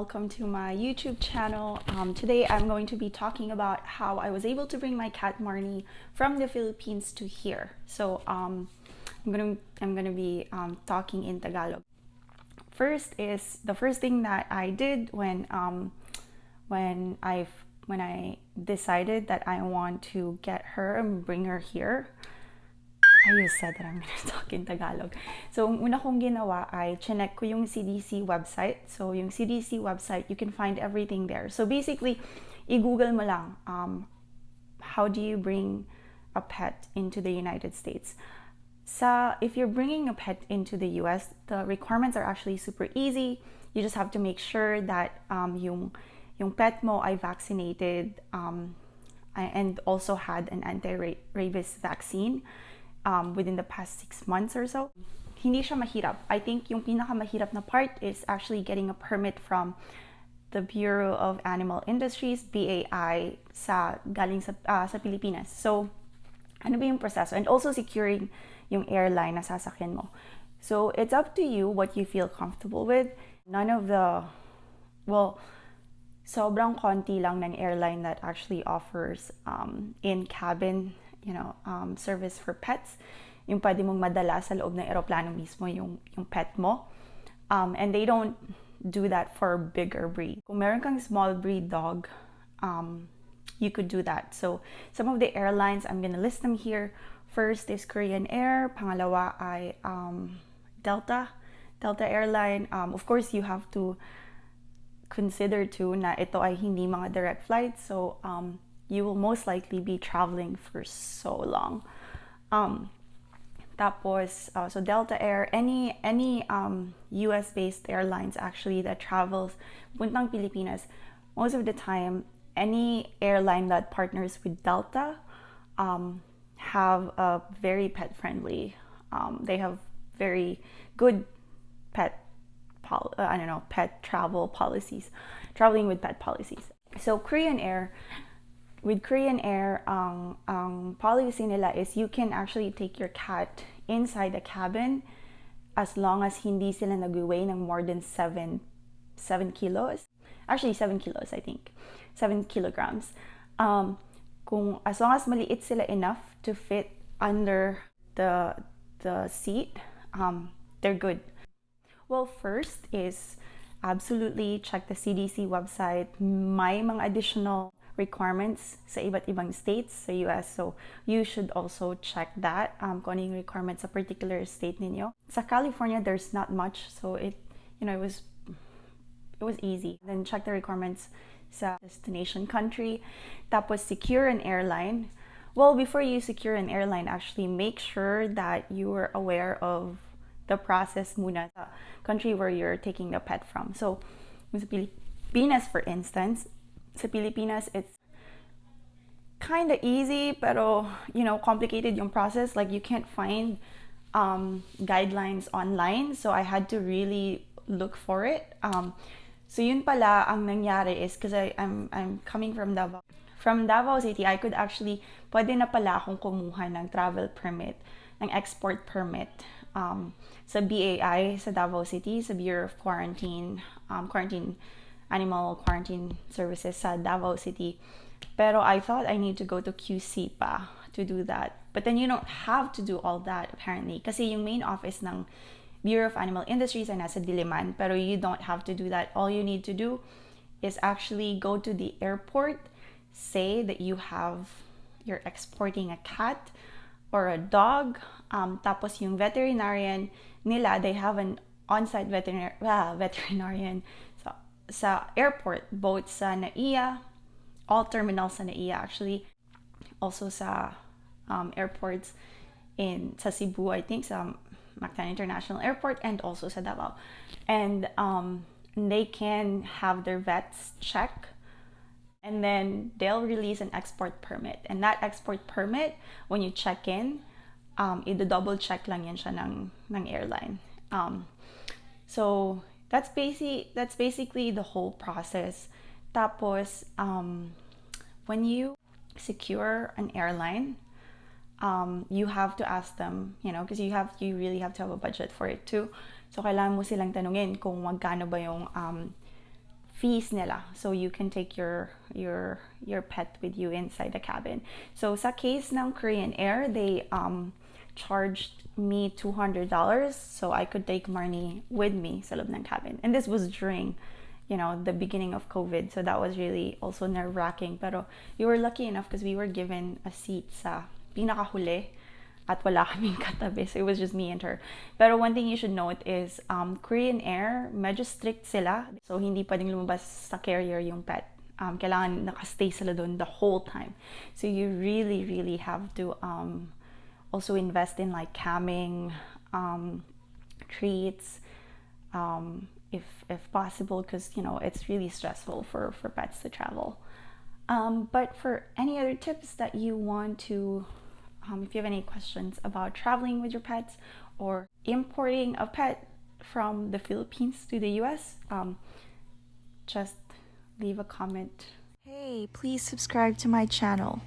welcome to my YouTube channel. Today I'm going to be talking about how I was able to bring my cat Marnie from the Philippines to here. So I'm gonna be talking in Tagalog. First is the first thing that I did when I decided that I want to get her and bring her here. I just said that I'm gonna talk in Tagalog. So, ang una kong ginawa ay chinek ko yung CDC website. So, yung CDC website, you can find everything there. So, basically, i-google mo lang, how do you bring a pet into the United States? If you're bringing a pet into the US, the requirements are actually super easy. You just have to make sure that yung pet mo ay vaccinated and also had an anti-rabies vaccine within the past 6 months or so. Hindi siya mahirap. I think yung pinakamahirap na part is actually getting a permit from the Bureau of Animal Industries, BAI, galing sa Pilipinas. So, ano ba yung proseso? And also securing yung airline na sasakyan mo. So, it's up to you what you feel comfortable with. Sobrang konti lang ng airline that actually offers in-cabin service for pets. Yung pwede mong madala sa loob ng eroplano mismo yung pet mo. And they don't do that for bigger breed. Kung meron kang small breed dog, you could do that. So some of the airlines, I'm gonna list them here. First is Korean Air. Pangalawa ay Delta Airline. Of course, you have to consider too na ito ay hindi mga direct flights. So you will most likely be traveling for so long. So Delta Air, any US-based airlines actually that travels puntang Pilipinas, most of the time, any airline that partners with Delta have a very pet-friendly, they have very good pet travel policies, traveling with pet policies. So with Korean Air, ang policy nila is you can actually take your cat inside the cabin as long as hindi sila nag-weigh ng more than 7 kilos. Actually, 7 kilos, I think. 7 kilograms. As long as maliit sila enough to fit under the seat, they're good. Well, first is absolutely check the CDC website. May mga additional requirements sa iba't ibang states sa US. So, you should also check that kung ano yung requirements sa particular state ninyo. Sa California, there's not much. So, it was easy. Then, check the requirements sa destination country. Tapos, secure an airline. Well, before you secure an airline, actually make sure that you are aware of the process muna sa country where you're taking the pet from. So, sa Pilipinas, for instance, sa Pilipinas, it's kind of easy, pero, complicated yung process. Like, you can't find guidelines online. So, I had to really look for it. So, yun pala, ang nangyari is, because I'm coming from Davao. From Davao City, I could actually, pwede na pala akong kumuha ng travel permit, ng export permit, sa BAI, sa Davao City, sa Bureau of Animal Quarantine Services sa Davao City. Pero I thought I need to go to QC pa to do that. But then you don't have to do all that apparently. Kasi yung main office ng Bureau of Animal Industries ay nasa Diliman. Pero you don't have to do that. All you need to do is actually go to the airport, say that you're exporting a cat or a dog. Tapos yung veterinarian nila, they have an on-site veterinarian sa airport, both sa NAIA, all terminals sa NAIA actually, also sa airports sa Cebu, I think, sa Mactan International Airport, and also sa Davao. And they can have their vets check, and then they'll release an export permit. And that export permit, when you check in, i-double check lang yan siya ng airline. So, that's basically the whole process. Tapos, when you secure an airline, you have to ask them, because you really have to have a budget for it too. So, kailangan mo silang tanungin kung magkano ba yung fees nila. So you can take your pet with you inside the cabin. So sa case ng Korean Air, they charged me $200 so I could take Marnie with me sa loob ng cabin. And this was during, you know, the beginning of COVID. So that was really also nerve-wracking. Pero we were lucky enough because we were given a seat sa pinakahuli at wala kaming katabi. So it was just me and her. Pero one thing you should note is Korean Air, medyo strict sila. So hindi pwedeng lumabas sa carrier yung pet. Kailangan nakastay sila doon the whole time. So you really, really have to also invest in like camming, treats, if possible, because you know it's really stressful for pets to travel. But for any other tips that you want to, if you have any questions about traveling with your pets or importing a pet from the Philippines to the US, just leave a comment. Hey, please subscribe to my channel.